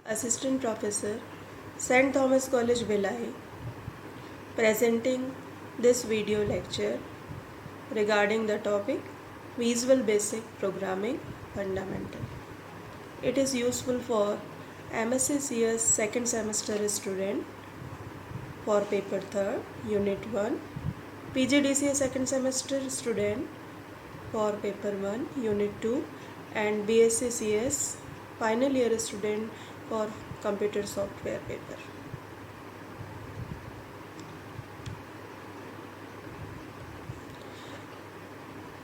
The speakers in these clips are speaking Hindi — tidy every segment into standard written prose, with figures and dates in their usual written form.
Assistant Professor, St. Thomas College, Bhilai, presenting this video lecture regarding the topic Visual Basic Programming Fundamental. It is useful for MSc CS second semester student for paper 3rd, Unit 1, PGDCA second semester student for paper 1, Unit 2, and BSc CS final year student for computer software paper.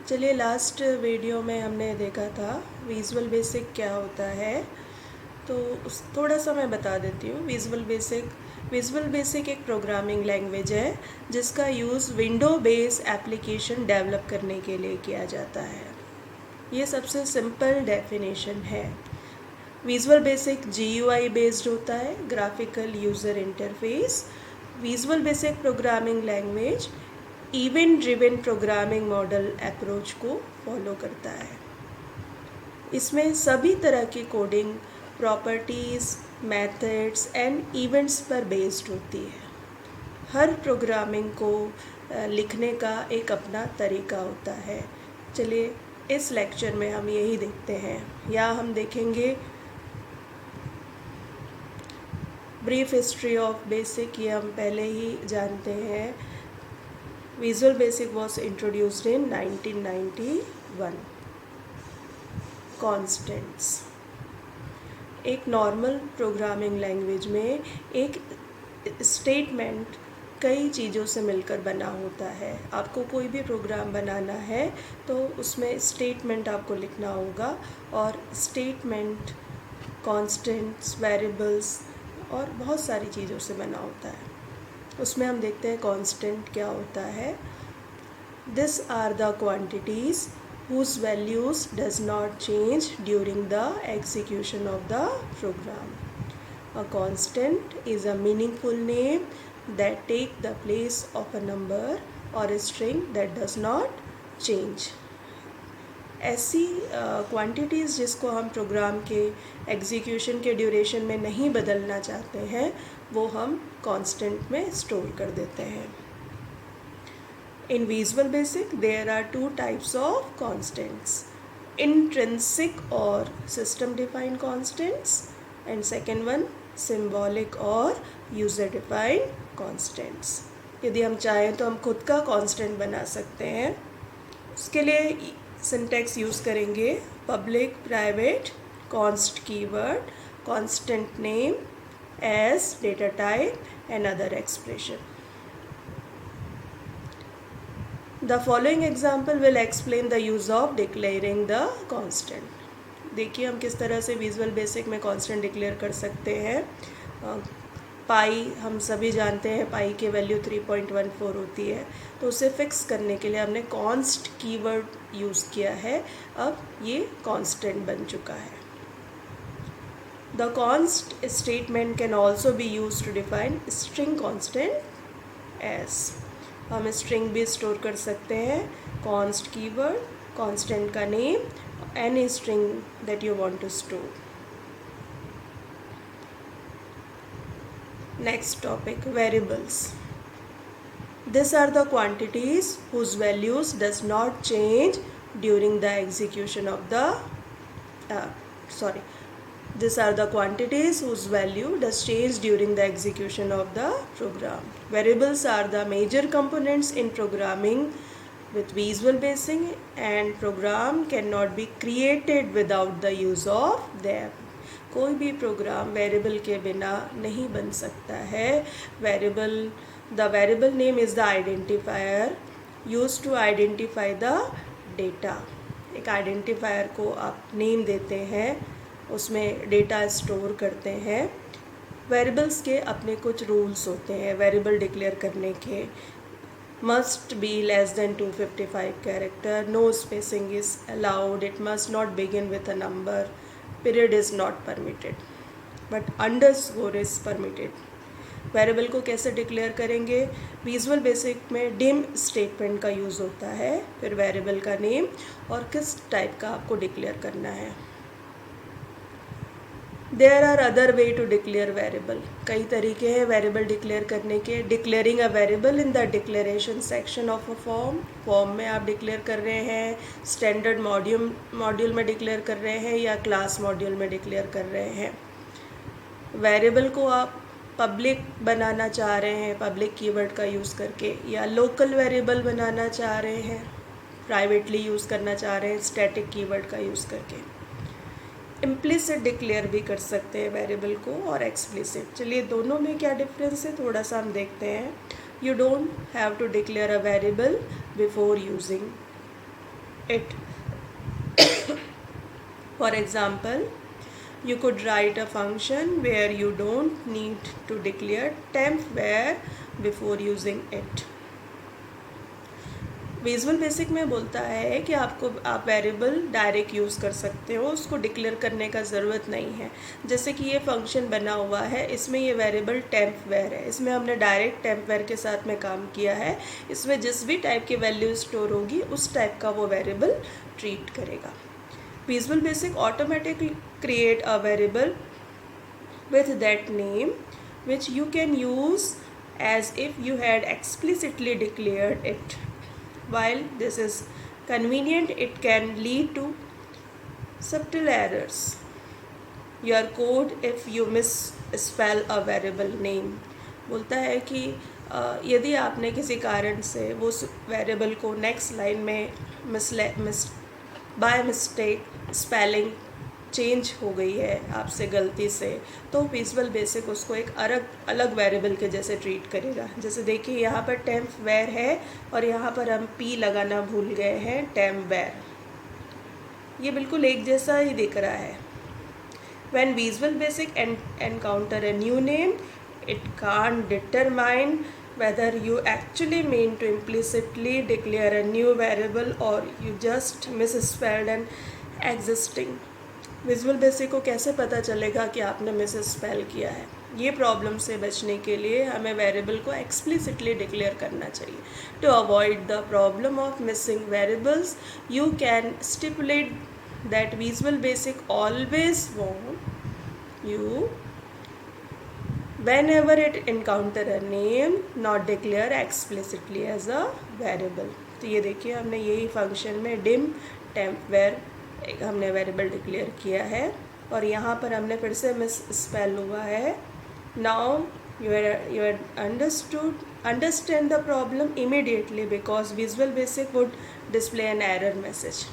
चलिए, लास्ट वीडियो में हमने देखा था विजुअल बेसिक क्या होता है, तो थोड़ा सा मैं बता देती हूँ। विजुअल बेसिक एक प्रोग्रामिंग लैंग्वेज है जिसका use window base application develop करने के लिए किया जाता है। ये सबसे सिंपल डेफिनेशन है। विजुअल बेसिक GUI बेस्ड होता है, graphical user interface. Visual basic programming language event driven programming model approach को फॉलो करता है। इसमें सभी तरह की coding properties, methods and events पर बेस्ड होती है। हर प्रोग्रामिंग को लिखने का एक अपना तरीका होता है। चलिए, इस लेक्चर में हम यही देखते हैं। या हम देखेंगे ब्रीफ हिस्ट्री ऑफ बेसिक, ये हम पहले ही जानते हैं। Visual basic was introduced in 1991। Constants, एक नॉर्मल प्रोग्रामिंग लैंग्वेज में एक स्टेटमेंट कई चीज़ों से मिलकर बना होता है। आपको कोई भी प्रोग्राम बनाना है तो उसमें स्टेटमेंट आपको लिखना होगा, और स्टेटमेंट कॉन्स्टेंट्स, वेरिएबल्स और बहुत सारी चीज़ों से बना होता है। उसमें हम देखते हैं कांस्टेंट क्या होता है। This are the quantities whose values does not change during the execution of the program. A constant is a meaningful name that take the place of a number or a string that does not change. ऐसी क्वांटिटीज़ जिसको हम प्रोग्राम के एग्जीक्यूशन के ड्यूरेशन में नहीं बदलना चाहते हैं, वो हम कांस्टेंट में स्टोर कर देते हैं। In visual basic there are 2 types of constants, intrinsic और system defined constants, and second one symbolic और यूज़र डिफाइंड कांस्टेंट्स। यदि हम चाहें तो हम खुद का कांस्टेंट बना सकते हैं। उसके लिए सिंटैक्स यूज़ करेंगे public, private, const keyword, constant name, as, data type and other expression. The following example will explain the use of declaring the constant. देखिए हम किस तरह से विजुअल बेसिक में कांस्टेंट डिक्लेयर कर सकते हैं। पाई हम सभी जानते हैं, पाई की वैल्यू 3.14 होती है, तो उसे फिक्स करने के लिए हमने कॉन्स्ट कीवर्ड यूज़ किया है। अब ये कांस्टेंट बन चुका है। The const statement can also be use to define string constants. हम स्ट्रिंग भी स्टोर कर सकते हैं। कॉन्स्ट कीवर्ड, कांस्टेंट का name, any string that you want to store. Next topic, variables. These are the quantities whose values does not change during the execution of the these are the quantities whose value does change during the execution of the program. Variables are the major components in programming with Visual Basic, and program cannot be created without the use of them. कोई भी प्रोग्राम वेरिएबल के बिना नहीं बन सकता है। The variable name is the identifier use to identify the data. एक आइडेंटिफायर को आप नेम देते हैं, उसमें डेटा स्टोर करते हैं। वेरिएबल्स के अपने कुछ रूल्स होते हैं वेरिएबल डिक्लेयर करने के। Must be less than 255 character, no spacing is allowed, it must not begin with a number, period is not permitted but underscore is permitted. Variable को कैसे डिक्लेयर करेंगे? विजुअल बेसिक में डिम स्टेटमेंट का यूज़ होता है, फिर वेरिएबल का नेम और किस टाइप का आपको डिक्लेयर करना है। There are other way to declare variable, कई तरीके हैं वेरिएबल डिक्लेयर करने के. Declaring a variable in the declaration section of a form में आप डिक्लेयर कर रहे हैं, स्टैंडर्ड मॉड्यूल में डिक्लेयर कर रहे हैं, या क्लास मॉड्यूल में डिक्लेयर कर रहे हैं. वेरिएबल को आप पब्लिक बनाना चाह रहे हैं पब्लिक कीवर्ड का यूज़ करके, या लोकल वेरिएबल बनाना चाह रहे हैं, प्राइवेटली यूज़ करना चाह रहे हैं स्टैटिक कीवर्ड का यूज़ करके. इम्प्लिसिट डिक्लेयर भी कर सकते हैं वेरिएबल को, और एक्सप्लिसिट. चलिए दोनों में क्या डिफरेंस है थोड़ा सा हम देखते हैं. You don't have to declare a variable before using it. For example, you could write a function where you don't need to declare temp var before using it. Visual basic में बोलता है कि आप वेरिएबल डायरेक्ट यूज़ कर सकते हो, उसको डिक्लेयर करने का ज़रूरत नहीं है. जैसे कि ये फंक्शन बना हुआ है, इसमें ये वेरिएबल टेम्प वेर है, इसमें हमने डायरेक्ट टेम्प वेर के साथ में काम किया है. इसमें जिस भी टाइप की वैल्यू स्टोर होगी उस टाइप का वो वेरिएबल ट्रीट करेगा. Visual Basic automatically create a variable with that name which you can use as if you had explicitly declared it. While this is convenient, it can lead to subtle errors. Your code if you misspell a variable name. बोलता है कि यदि आपने किसी कारण से वो वेरिएबल को नेक्स्ट लाइन में बाय मिस्टेक स्पेलिंग चेंज हो गई है आपसे गलती से, तो विजुअल बेसिक उसको एक अलग वेरिएबल के जैसे ट्रीट करेगा. जैसे देखिए यहाँ पर टेम्प वेर है और यहाँ पर हम पी लगाना भूल गए हैं, टेम्प वेर. ये बिल्कुल एक जैसा ही दिख रहा है. When Visual Basic encounter a new name, it can't determine whether you actually mean to implicitly declare a new variable or you just misspelled an existing. Visual basic को कैसे पता चलेगा कि आपने मिसस्पेल किया है? ये प्रॉब्लम से बचने के लिए हमें वेरिएबल को एक्सप्लिसिटली डिक्लेयर करना चाहिए. To avoid the problem of missing variables, you can stipulate that visual basic always want you whenever it encounter a name not declare explicitly as a variable. तो ये देखिए हमने यही फंक्शन में dim temp var हमने वेरिएबल डिक्लेयर किया है, और यहाँ पर हमने फिर से मिस स्पेल हुआ है. Now you understand the problem immediately because Visual Basic would display an error message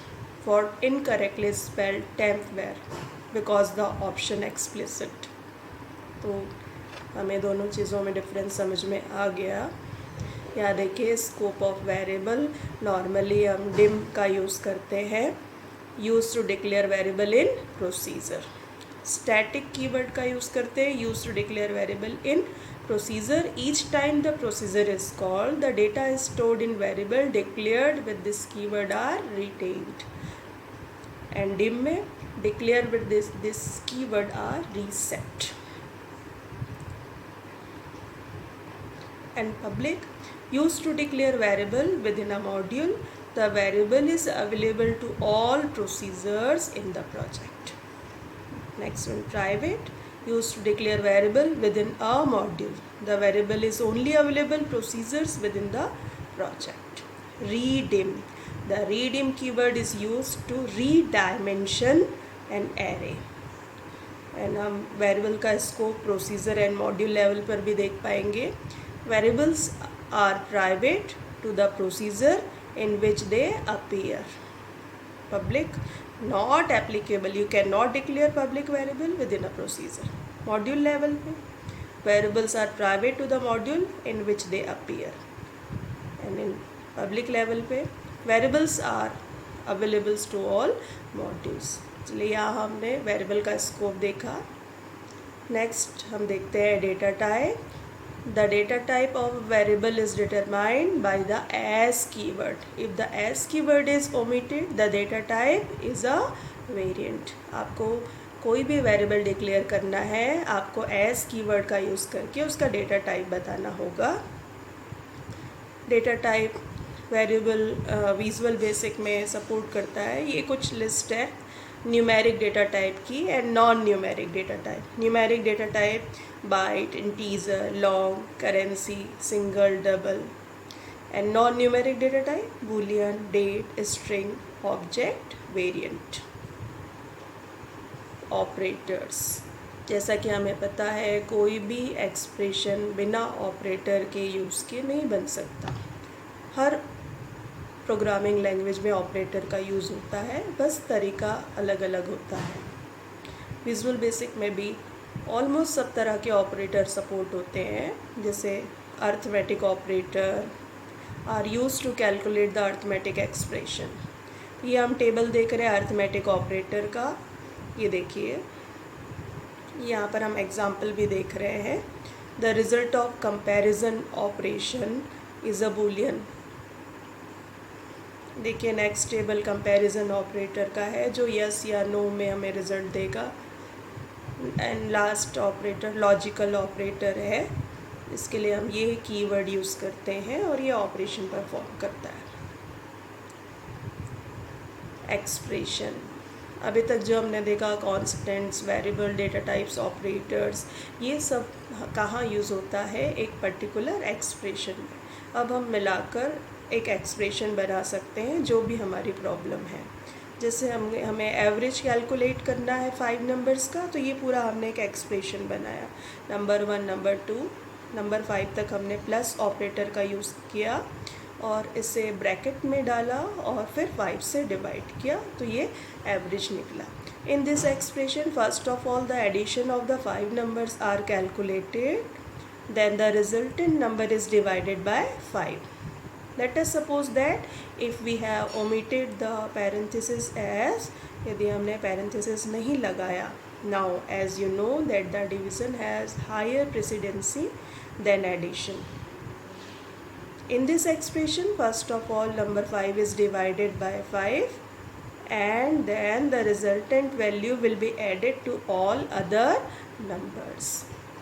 for incorrectly spelled temp var because the option explicit. तो हमें दोनों चीज़ों में डिफरेंस समझ में आ गया. यहाँ देखिए स्कोप ऑफ वेरिएबल, नॉर्मली हम डिम का यूज़ करते हैं, use to declare variable in procedure. Static keyword का यूज़ करते हैं, use to declare variable in procedure. Each time the procedure is called the data is stored in variable declared with this keyword are retained. And dim में declare with this keyword are reset. And public, used to declare variable within a module. The variable is available to all procedures in the project. Next one, private, used to declare variable within a module. The variable is only available procedures within the project. Redim, the redim keyword is used to redimension an array. And हम वेरिएबल का scope procedure and module level पर भी देख पाएंगे. Variables are private to the procedure in which they appear. Public, not applicable. You cannot declare public variable within a procedure. Module level पे variables are private to the module in which they appear. And in public level पे variables are available to all modules. चलिए यहाँ हमने variable का scope देखा. Next हम देखते हैं data type. The data type of a variable is determined by the as keyword. If the as keyword is omitted, the data type is a variant. आपको कोई भी वेरिएबल डिक्लेयर करना है, आपको as कीवर्ड का यूज़ करके उसका डेटा टाइप बताना होगा. Data type variable visual basic में सपोर्ट करता है. ये कुछ लिस्ट है न्यूमेरिक डेटा टाइप की and non numeric data type. Numeric data type byte, integer, long, currency, single, double. And non numeric data type Boolean, date, string, object, variant. Operators, जैसा कि हमें पता है कोई भी एक्सप्रेशन बिना ऑपरेटर के यूज़ के नहीं बन सकता। हर प्रोग्रामिंग लैंग्वेज में ऑपरेटर का यूज़ होता है, बस तरीका अलग अलग होता है। विजुअल बेसिक में भी ऑलमोस्ट सब तरह के ऑपरेटर सपोर्ट होते हैं, जैसे arithmetic operator are use to calculate the arithmetic expression. ये हम टेबल देख रहे हैं अर्थमेटिक ऑपरेटर का। ये देखिए यहाँ पर हम एग्जाम्पल भी देख रहे हैं। The result of comparison operation is a Boolean. देखिए नेक्स्ट टेबल कंपैरिजन ऑपरेटर का है जो यस या नो में हमें रिजल्ट देगा। And last operator logical operator है, इसके लिए हम ये कीवर्ड यूज़ करते हैं और ये ऑपरेशन परफॉर्म करता है। एक्सप्रेशन, अभी तक जो हमने देखा constants, variable, data types, operators, ये सब कहाँ यूज़ होता है, एक पर्टिकुलर एक्सप्रेशन में। अब हम मिलाकर एक एक्सप्रेशन बना सकते हैं जो भी हमारी प्रॉब्लम है। जैसे हमें एवरेज कैलकुलेट करना है 5 नंबर्स का, तो ये पूरा हमने एक एक्सप्रेशन बनाया। नंबर 1, नंबर 2, नंबर 5 तक हमने प्लस ऑपरेटर का यूज़ किया और इसे ब्रैकेट में डाला और फिर 5 से डिवाइड किया, तो ये एवरेज निकला। In this expression first of all the addition of the 5 numbers are calculated, then the resultant number is divided by 5. Let us suppose that if we have omitted the parenthesis as, यदि हमने parenthesis नहीं लगाया, now as you know that the division has higher precedency than addition. In this expression first of all number 5 is divided by 5 and then the resultant value will be added to all other numbers.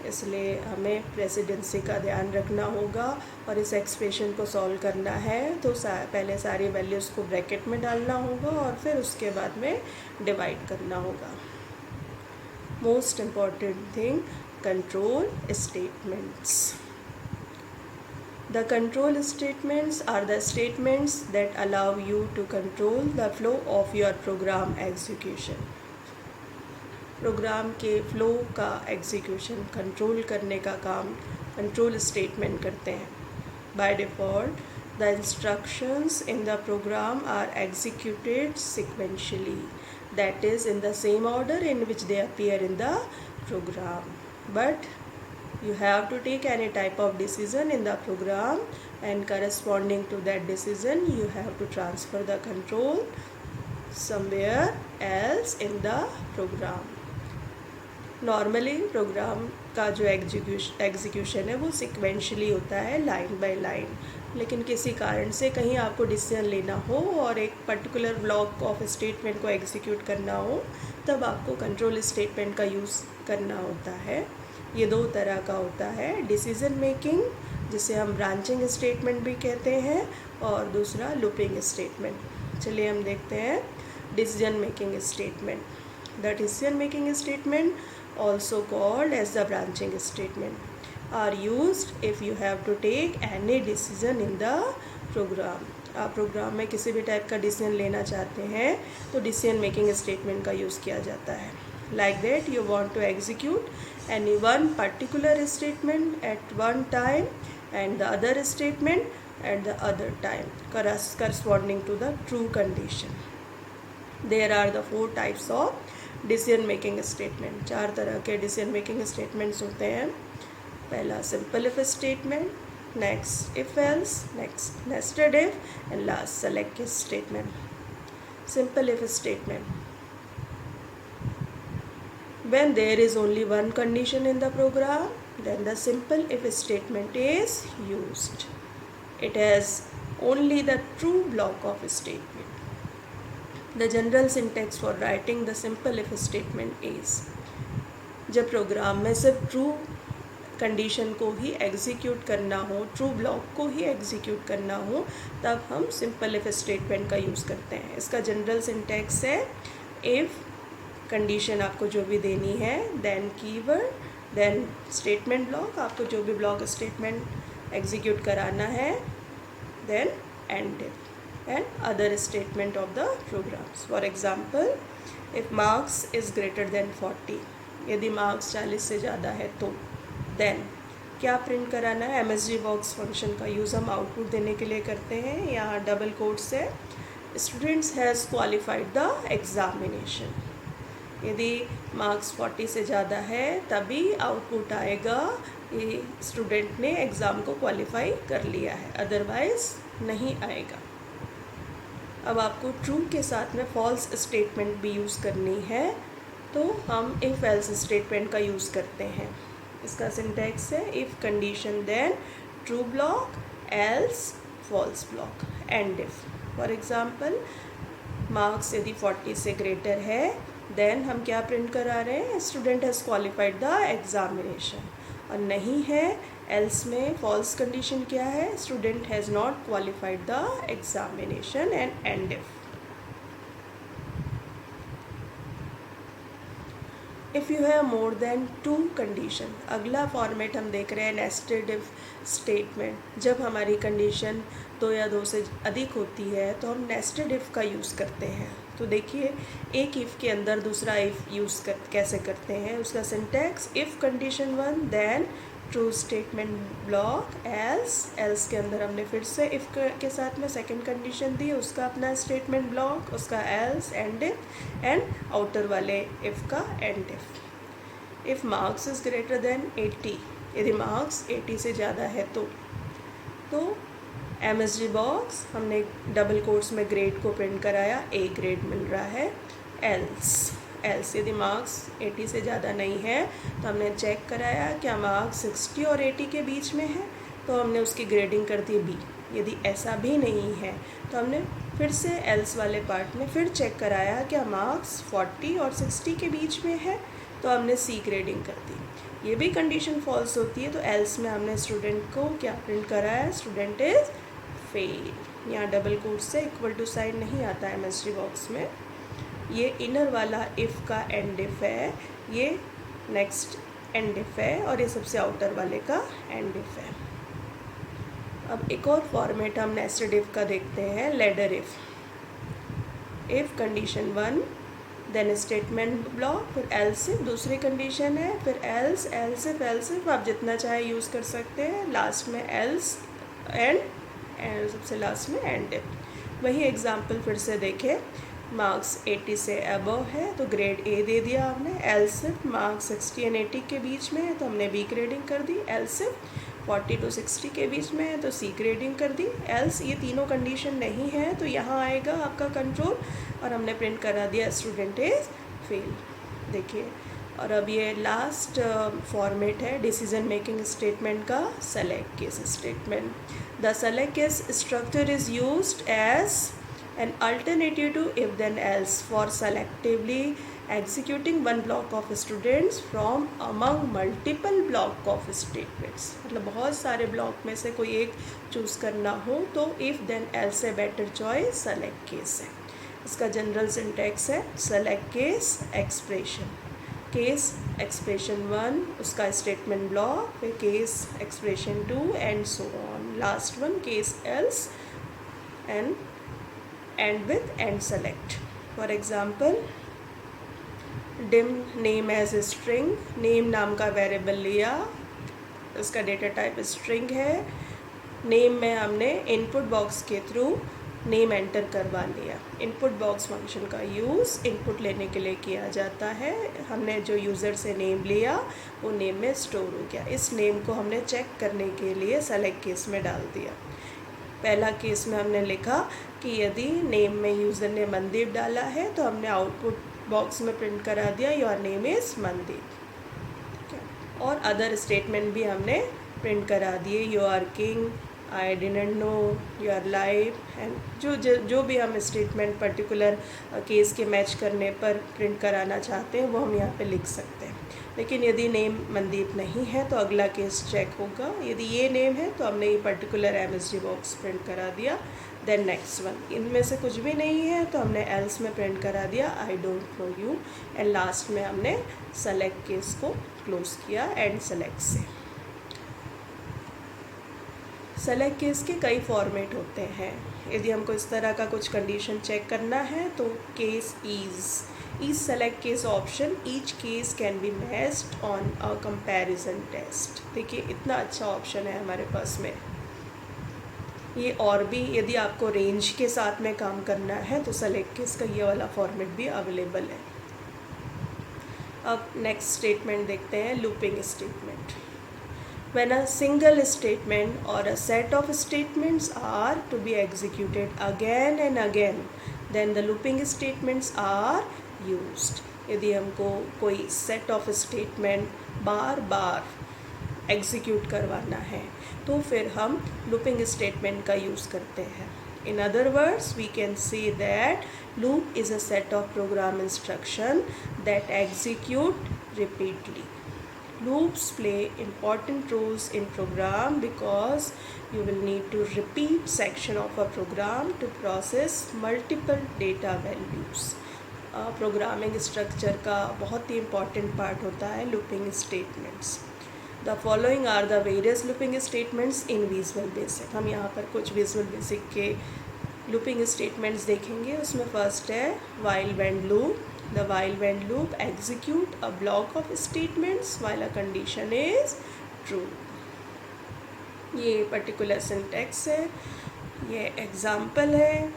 इसलिए हमें प्रेसिडेंसी का ध्यान रखना होगा और इस एक्सप्रेशन को सॉल्व करना है तो पहले सारी वैल्यूज़ को ब्रैकेट में डालना होगा और फिर उसके बाद में डिवाइड करना होगा। Most important thing, control statements. The control statements are the statements that allow you to control the flow of your program execution. Program के फ्लो का एग्जीक्यूशन कंट्रोल करने का काम कंट्रोल स्टेटमेंट करते हैं। By default the instructions in the program are executed sequentially, that is in the same order in which they appear in the program, but you have to take any type of decision in the program and corresponding to that decision you have to transfer the control somewhere else in the program. नॉर्मली प्रोग्राम का जो एग्जीक्यूशन है वो सिक्वेंशली होता है, लाइन बाय लाइन, लेकिन किसी कारण से कहीं आपको डिसीजन लेना हो और एक पर्टिकुलर ब्लॉक ऑफ स्टेटमेंट को एग्जीक्यूट करना हो तब आपको कंट्रोल स्टेटमेंट का यूज़ करना होता है। ये दो तरह का होता है, डिसीजन मेकिंग जिसे हम ब्रांचिंग स्टेटमेंट भी कहते हैं और दूसरा लूपिंग स्टेटमेंट। चलिए हम देखते हैं decision making statement. The decision making statement also called as the branching statement are used if you have to take any decision in the program. आप प्रोग्राम में किसी भी टाइप का डिसीजन लेना चाहते हैं तो डिसीजन मेकिंग स्टेटमेंट का यूज़ किया जाता है। Like that you want to execute any one particular statement at one time and the other statement at the other time corresponding to the true condition. There are the 4 types of decision making statement. 4 तरह के डिसीजन मेकिंग स्टेटमेंट्स होते हैं। पहला simple if statement, next if else, next nested if and last select statement. Simple if statement, when there is only one condition in the program then the simple if statement is used. It has only the true block of statement. The general syntax for writing the simple if statement is, जब प्रोग्राम में सिर्फ ट्रू कंडीशन को ही एग्जीक्यूट करना हो, ट्रू ब्लॉक को ही एग्जीक्यूट करना हो, तब हम सिंपल इफ स्टेटमेंट का यूज़ करते हैं। इसका जनरल सिंटैक्स है इफ़ कंडीशन आपको जो भी देनी है, then keyword, then statement block, आपको जो भी ब्लॉक स्टेटमेंट एग्जीक्यूट कराना है, then end if and other statement of the programs. For example, if marks is greater than 40, यदि मार्क्स 40 से ज़्यादा है तो देन क्या प्रिंट कराना है. एमएसजी बॉक्स फंक्शन का यूज़ हम आउटपुट देने के लिए करते हैं. यहाँ डबल कोट्स है, students has qualified the examination. यदि मार्क्स 40 से ज़्यादा है तभी आउटपुट आएगा कि स्टूडेंट ने एग्ज़ाम को क्वालिफाई कर लिया है, अदरवाइज़ नहीं आएगा. अब आपको ट्रू के साथ में फॉल्स स्टेटमेंट भी यूज़ करनी है, तो हम इफ़ एल्स स्टेटमेंट का यूज़ करते हैं. इसका सिंटैक्स है if condition then true block else false block end if. For example, marks यदि 40 से ग्रेटर है देन हम क्या प्रिंट करा रहे हैं, student has qualified the examination. और नहीं है, एल्स में फॉल्स कंडीशन क्या है, student has not qualified the examination. And if you have more than 2 condition. अगला फॉर्मेट हम देख रहे हैं नेस्टेड इफ स्टेटमेंट. जब हमारी कंडीशन 2 या 2 से अधिक होती है तो हम नेस्टेड इफ़ का यूज़ करते हैं. तो देखिए, एक इफ़ के अंदर दूसरा इफ़ कैसे करते हैं. उसका syntax if condition 1 then true statement block else के अंदर हमने फिर से इफ़ के साथ में सेकंड कंडीशन दी, उसका अपना स्टेटमेंट ब्लॉक, उसका else and if and outer वाले इफ़ का and if. If marks is greater then 80, यदि मार्क्स 80 से ज़्यादा है तो एमएसजी बॉक्स हमने डबल कोट्स में ग्रेड को प्रिंट कराया, ए ग्रेड मिल रहा है. एल्स यदि मार्क्स 80 से ज़्यादा नहीं है तो हमने चेक कराया क्या मार्क्स 60 और 80 के बीच में है, तो हमने उसकी ग्रेडिंग कर दी बी. यदि ऐसा भी नहीं है तो हमने फिर से एल्स वाले पार्ट में फिर चेक कराया क्या मार्क्स 40 और 60 के बीच में है, तो हमने सी ग्रेडिंग कर दी. ये भी कंडीशन फॉल्स होती है तो एल्स में हमने स्टूडेंट को क्या प्रिंट कराया, स्टूडेंट इज़ फेल. यहाँ डबल कोट से इक्वल टू साइन नहीं आता है एमएसजी बॉक्स में. ये इनर वाला इफ़ का एंड इफ़ है, ये नेक्स्ट एंड इफ़ है, और ये सबसे आउटर वाले का एंड इफ़ है. अब एक और फॉर्मेट हम नेस्टेड इफ़ का देखते हैं, ladder if. If condition 1 then statement block, फिर एल्स इफ दूसरी कंडीशन है, फिर एल्स इफ आप जितना चाहे यूज़ कर सकते हैं. लास्ट में एल्स एंड सबसे लास्ट में एंड इफ. वही एग्जाम्पल फिर से देखें. मार्क्स 80 से अबव है तो ग्रेड ए दे दिया हमने. एल्स इफ मार्क्स 60 एंड 80 के बीच में है तो हमने बी ग्रेडिंग कर दी. एल्स इफ 40 to 60 के बीच में है तो सी ग्रेडिंग कर दी. एल्स ये तीनों कंडीशन नहीं है तो यहाँ आएगा आपका कंट्रोल, और हमने प्रिंट करा दिया स्टूडेंट इज़ फेल. देखिए, और अब ये लास्ट फॉर्मेट है डिसीजन मेकिंग स्टेटमेंट का, select case statement. The select case structure is used as an alternative to if then else for selectively executing one block of students from among multiple block of statements. मतलब बहुत सारे ब्लॉक में से कोई एक चूज़ करना हो तो if then else से बेटर चॉइस सेलेक्ट केस है. इसका जनरल सिंटैक्स है select case expression. Case expression 1 उसका स्टेटमेंट ब्लॉक, फिर case expression 2 and so on. Last one case else and end with and select. For example, dim name as a string. name नाम का वेरिएबल लिया, उसका डेटा टाइप स्ट्रिंग है. नेम में हमने इनपुट बॉक्स के थ्रू नेम एंटर करवा लिया. इनपुट बॉक्स फंक्शन का यूज़ इनपुट लेने के लिए किया जाता है. हमने जो यूज़र से नेम लिया वो नेम में स्टोर हो गया. इस नेम को हमने चेक करने के लिए सेलेक्ट केस में डाल दिया. पहला केस में हमने लिखा कि यदि नेम में यूज़र ने मनदीप डाला है तो हमने आउटपुट बॉक्स में प्रिंट करा दिया योर नेम इज़ मनदीप. और अदर स्टेटमेंट भी हमने प्रिंट करा दिए, you are king, I didn't know, you are life, and जो भी हम स्टेटमेंट पर्टिकुलर केस के मैच करने पर प्रिंट कराना चाहते हैं वो हम यहाँ पे लिख सकते हैं. लेकिन यदि नेम मनदीप नहीं है तो अगला केस चेक होगा. यदि ये नेम है तो हमने ये पर्टिकुलर एमएसजी बॉक्स प्रिंट करा दिया देन नेक्स्ट वन, इनमें से कुछ भी नहीं है तो हमने एल्स में प्रिंट करा दिया I don't know you, and last में हमने सेलेक्ट केस को क्लोज किया एंड सेलेक्ट से। सेलेक्ट केस के कई फॉर्मेट होते हैं। यदि हमको इस तरह का कुछ कंडीशन चेक करना है तो case is select case option, each case can be matched on a comparison test. देखिए इतना अच्छा ऑप्शन है हमारे पास में ये। और भी यदि आपको रेंज के साथ में काम करना है तो सेलेक्ट केस का ये वाला फॉर्मेट भी अवेलेबल है। अब नेक्स्ट स्टेटमेंट देखते हैं, looping statement. When a single statement or a set of statements are to be executed again and again, then the looping statements are used. यदि हमको कोई set of statement bar bar execute करवाना है तो फिर हम लूपिंग स्टेटमेंट का यूज़ करते हैं। In other words, we can say that loop is a set of program instruction that execute repeatedly. Loops play important roles in program because you will need to repeat section of a program to process multiple data values. Programming structure का बहुत ही इम्पॉर्टेंट पार्ट होता है looping statements. The following are the various looping statements in visual basic. हम यहाँ पर कुछ विजुअल बेसिक के लूपिंग स्टेटमेंट्स देखेंगे। उसमें फर्स्ट है while when loop. The while when loop execute a block of statements while a condition is true. ये पर्टिकुलर सिंटैक्स है, ये एग्जाम्पल है।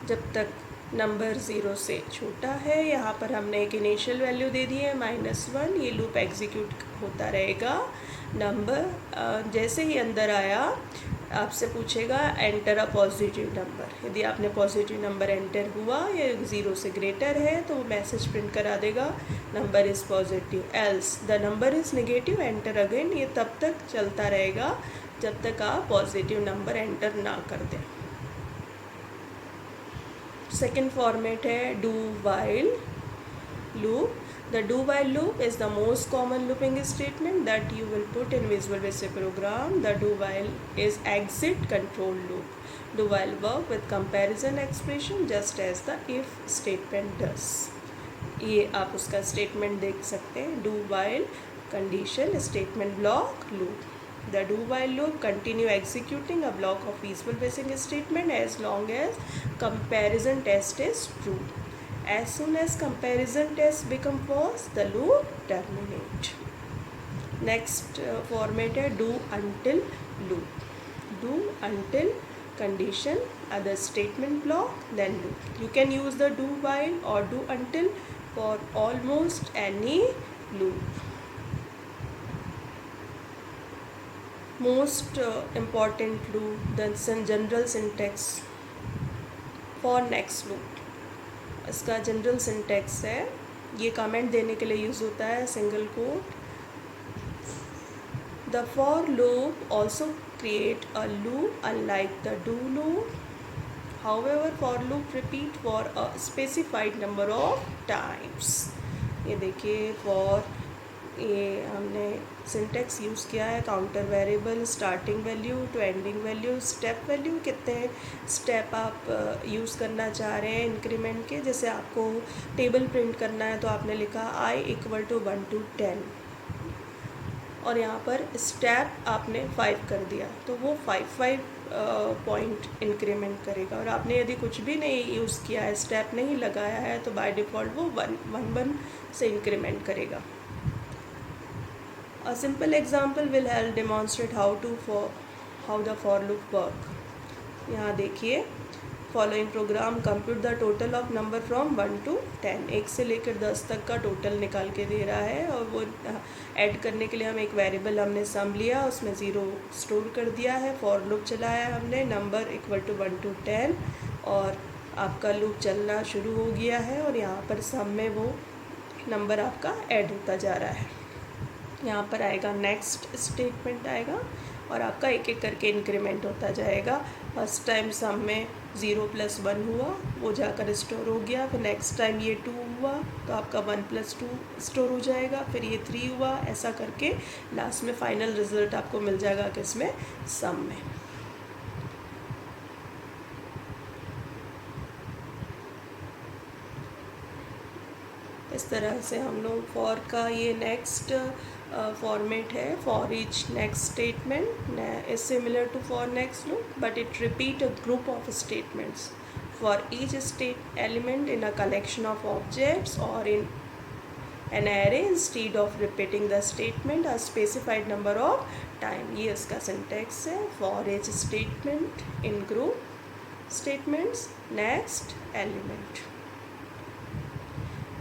जब तक नंबर 0 से छोटा है, यहाँ पर हमने एक इनिशियल वैल्यू दे दी है -1, ये लूप एग्जीक्यूट होता रहेगा। नंबर जैसे ही अंदर आया आपसे पूछेगा एंटर अ पॉजिटिव नंबर। यदि आपने पॉजिटिव नंबर एंटर हुआ, ये 0 से ग्रेटर है तो वो मैसेज प्रिंट करा देगा number is positive. Else the number is negative enter again. ये तब तक चलता रहेगा जब तक आप पॉजिटिव नंबर एंटर ना कर दें। सेकेंड फॉर्मेट है do while loop. The do while loop is the most common looping statement that you will put in Visual Basic program. The do while is exit control loop. Do while work with comparison expression just as the if statement does. ये आप उसका statement देख सकते हैं। Do while condition statement block loop. The do while loop continue executing a block of Visual Basic statement as long as comparison test is true. As soon as comparison test become false, the loop terminate. Next format है do until loop. Do until condition other statement block then loop. You can use the do while or do until for almost any loop. Most important loop, the general syntax for next loop. इसका जनरल सिंटैक्स है, ये कमेंट देने के लिए यूज़ होता है single quote. The for loop also create a loop unlike the do loop. However for loop repeat for a specified number of times. ये देखिए फॉर, ये हमने सिंटैक्स यूज़ किया है counter variable, starting value to ending value, step value कितने स्टेप आप यूज़ करना चाह रहे हैं इंक्रीमेंट के। जैसे आपको टेबल प्रिंट करना है तो आपने लिखा i = 1 to 10 और यहाँ पर स्टेप आपने 5 कर दिया तो वो 5 पॉइंट इंक्रीमेंट करेगा। और आपने यदि कुछ भी नहीं यूज़ किया है, स्टेप नहीं लगाया है, तो बाय डिफ़ॉल्ट वो 1 से इंक्रीमेंट करेगा। A simple example will help demonstrate how the for loop work. यहाँ देखिए following programme compute the total of number from 1 to 10, 1 से लेकर 10 तक का टोटल निकाल के दे रहा है। और वो ऐड करने के लिए हम एक वेरिएबल हमने सम लिया, उसमें 0 स्टोर कर दिया है। फॉर लूप चलाया हमने नंबर = 1 to 10 और आपका लूप चलना शुरू हो गया है और यहाँ पर सम में वो नंबर आपका ऐड होता जा रहा है। यहाँ पर आएगा नेक्स्ट स्टेटमेंट आएगा और आपका एक एक करके इंक्रीमेंट होता जाएगा। फर्स्ट टाइम सम में 0 + 1 हुआ, वो जाकर स्टोर हो गया। फिर नेक्स्ट टाइम ये 2 हुआ तो आपका 1 + 2 स्टोर हो जाएगा। फिर ये 3 हुआ, ऐसा करके लास्ट में फाइनल रिजल्ट आपको मिल जाएगा किसमें, सम में। इस तरह से हम लोग फॉर का ये नेक्स्ट फॉर्मेट है. For each next statement is similar to for next loop, but it repeat a group of statements for each state element in a collection of objects or in an array instead of repeating the statement a specified number of time. ये इसका सिंटेक्स है. for each statement in group statements next element.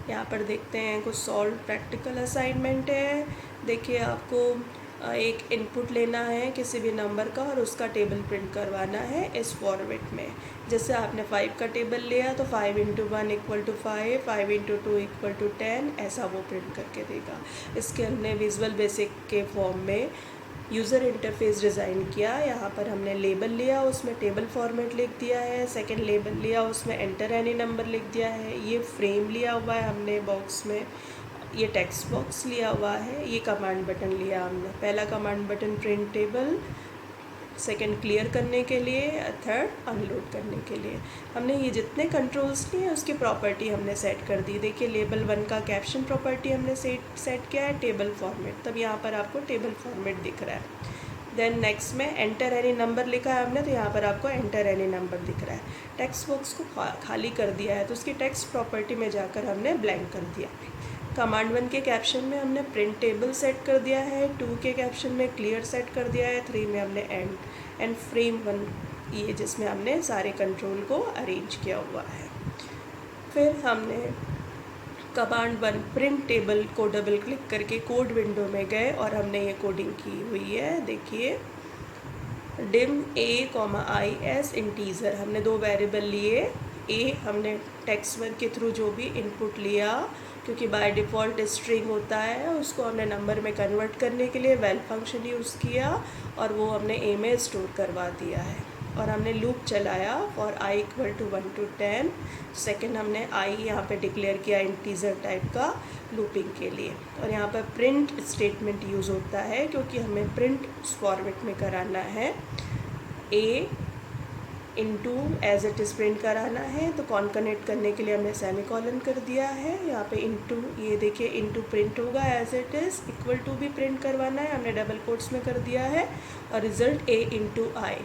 यहाँ पर देखते हैं कुछ सॉल्व प्रैक्टिकल असाइनमेंट है. देखिए आपको एक इनपुट लेना है किसी भी नंबर का और उसका टेबल प्रिंट करवाना है इस फॉर्मेट में. जैसे आपने 5 का टेबल लिया तो 5 × 1 = 5, 5 × 2 = 10, ऐसा वो प्रिंट करके देगा. इसके हमने विजुअल बेसिक के फॉर्म में यूज़र इंटरफेस डिज़ाइन किया. यहाँ पर हमने लेबल लिया, उसमें टेबल फॉर्मेट लिख दिया है. सेकंड लेबल लिया, उसमें एंटर एनी नंबर लिख दिया है. ये फ्रेम लिया हुआ है हमने बॉक्स में. ये टेक्स्ट बॉक्स लिया हुआ है. ये कमांड बटन लिया हमने. पहला command button print table, second clear करने के लिए, थर्ड अनलोड करने के लिए. हमने ये जितने कंट्रोल्स लिए उसकी प्रॉपर्टी हमने सेट कर दी. देखिए लेबल 1 का कैप्शन प्रॉपर्टी हमने सेट किया है टेबल फॉर्मेट. तब यहाँ पर आपको टेबल फॉर्मेट दिख रहा है. देन नेक्स्ट में एंटर एनी नंबर लिखा है हमने, तो यहाँ पर आपको एंटर एनी नंबर दिख रहा है. टेक्स्ट बॉक्स को खाली कर दिया है तो उसकी टेक्स्ट प्रॉपर्टी में जाकर हमने ब्लैंक कर दिया. कमांड 1 के कैप्शन में हमने प्रिंट टेबल सेट कर दिया है. 2 के कैप्शन में क्लियर सेट कर दिया है. 3 में हमने एंड फ्रेम 1 ये जिसमें हमने सारे कंट्रोल को अरेंज किया हुआ है. फिर हमने कमांड 1 प्रिंट टेबल को डबल क्लिक करके कोड विंडो में गए और हमने ये कोडिंग की हुई है. देखिए डिम a,is इंटीजर हमने 2 वेरिएबल लिए. a हमने टेक्स्ट वन के थ्रू जो भी इनपुट लिया, क्योंकि बाय डिफ़ॉल्ट स्ट्रिंग होता है, उसको हमने नंबर में कन्वर्ट करने के लिए वेल फंक्शन यूज़ किया और वो हमने a में स्टोर करवा दिया है. और हमने लूप चलाया फॉर i = 1 to 10. सेकेंड हमने i यहाँ पे डिक्लेयर किया इंटीजर टाइप का लूपिंग के लिए. और यहाँ पर प्रिंट स्टेटमेंट यूज़ होता है क्योंकि हमें प्रिंट फॉर्मेट में कराना है. a into as it is print कराना है, तो कॉन्कनेक्ट करने के लिए हमने सेमीकोलन कर दिया है. यहाँ पे इंटू, ये देखिए इंटू प्रिंट होगा as it is. Equal to भी प्रिंट करवाना है, हमने डबल कोट्स में कर दिया है. और रिज़ल्ट a × i.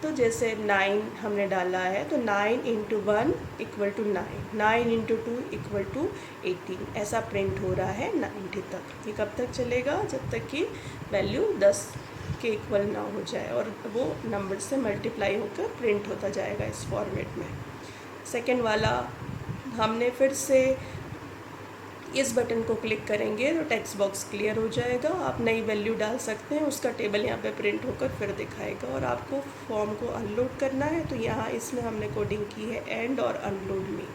तो जैसे 9 हमने डाला है तो 9 × 1 = 9, 9 × 2 = 18. ऐसा प्रिंट हो रहा है 90 तक. ये कब तक चलेगा? जब तक कि वैल्यू 10 के इक्वल ना हो जाए और वो नंबर से मल्टीप्लाई होकर प्रिंट होता जाएगा इस फॉर्मेट में. सेकेंड वाला हमने फिर से इस बटन को क्लिक करेंगे तो टेक्स्ट बॉक्स क्लियर हो जाएगा. आप नई वैल्यू डाल सकते हैं, उसका टेबल यहाँ पे प्रिंट होकर फिर दिखाएगा. और आपको फॉर्म को अनलोड करना है तो यहाँ इसमें हमने कोडिंग की है एंड और अनलोड में.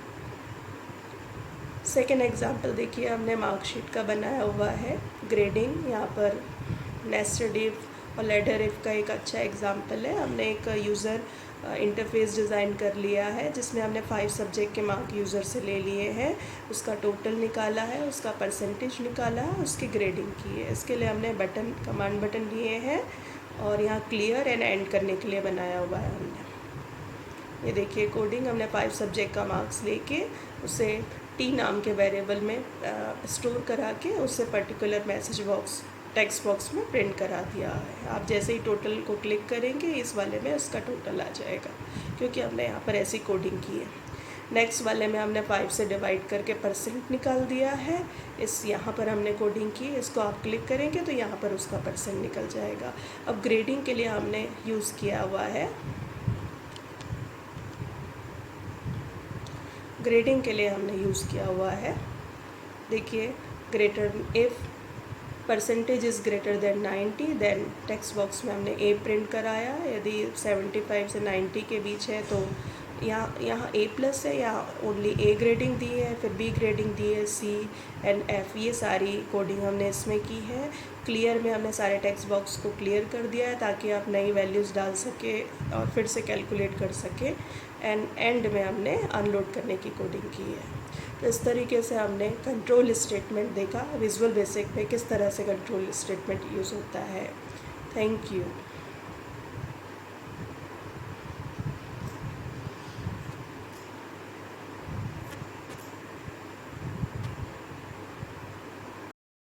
सेकेंड एग्जांपल देखिए हमने मार्कशीट का बनाया हुआ है. ग्रेडिंग, यहाँ पर नेस्टेड इफ और लेडर इफ का एक अच्छा एग्जांपल है. हमने एक यूज़र इंटरफेस डिज़ाइन कर लिया है जिसमें हमने 5 सब्जेक्ट के मार्क यूज़र से ले लिए हैं, उसका टोटल निकाला है, उसका परसेंटेज निकाला है, उसकी ग्रेडिंग की है. इसके लिए हमने कमांड बटन लिए हैं और यहाँ क्लियर एंड एंड करने के लिए बनाया हुआ है हमने. ये देखिए कोडिंग, हमने 5 सब्जेक्ट का मार्क्स लेके उसे t नाम के वेरिएबल में स्टोर करा के उससे particular message box text box में प्रिंट करा दिया है. आप जैसे ही टोटल को क्लिक करेंगे इस वाले में उसका टोटल आ जाएगा क्योंकि हमने यहाँ पर ऐसी कोडिंग की है. नेक्स्ट वाले में हमने 5 से डिवाइड करके परसेंट निकाल दिया है. इस यहाँ पर हमने कोडिंग की, इसको आप क्लिक करेंगे तो यहाँ पर उसका परसेंट निकल जाएगा. अब ग्रेडिंग के लिए हमने यूज़ किया हुआ है, देखिए greater if percentage is greater than 90, then text box में हमने a प्रिंट कराया. यदि 75 से 90 के बीच है तो यहाँ A+ है, यहाँ ओनली A ग्रेडिंग दी है, फिर B ग्रेडिंग दी है, C एंड F. ये सारी कोडिंग हमने इसमें की है. क्लियर में हमने सारे टेक्स्ट बॉक्स को क्लियर कर दिया है ताकि आप नई वैल्यूज़ डाल सके और फिर से कैलकुलेट कर सके. एंड में हमने अनलोड करने की कोडिंग की है. तो इस तरीके से हमने कंट्रोल स्टेटमेंट देखा विजुअल बेसिक में किस तरह से कंट्रोल स्टेटमेंट यूज़ होता है. Thank you.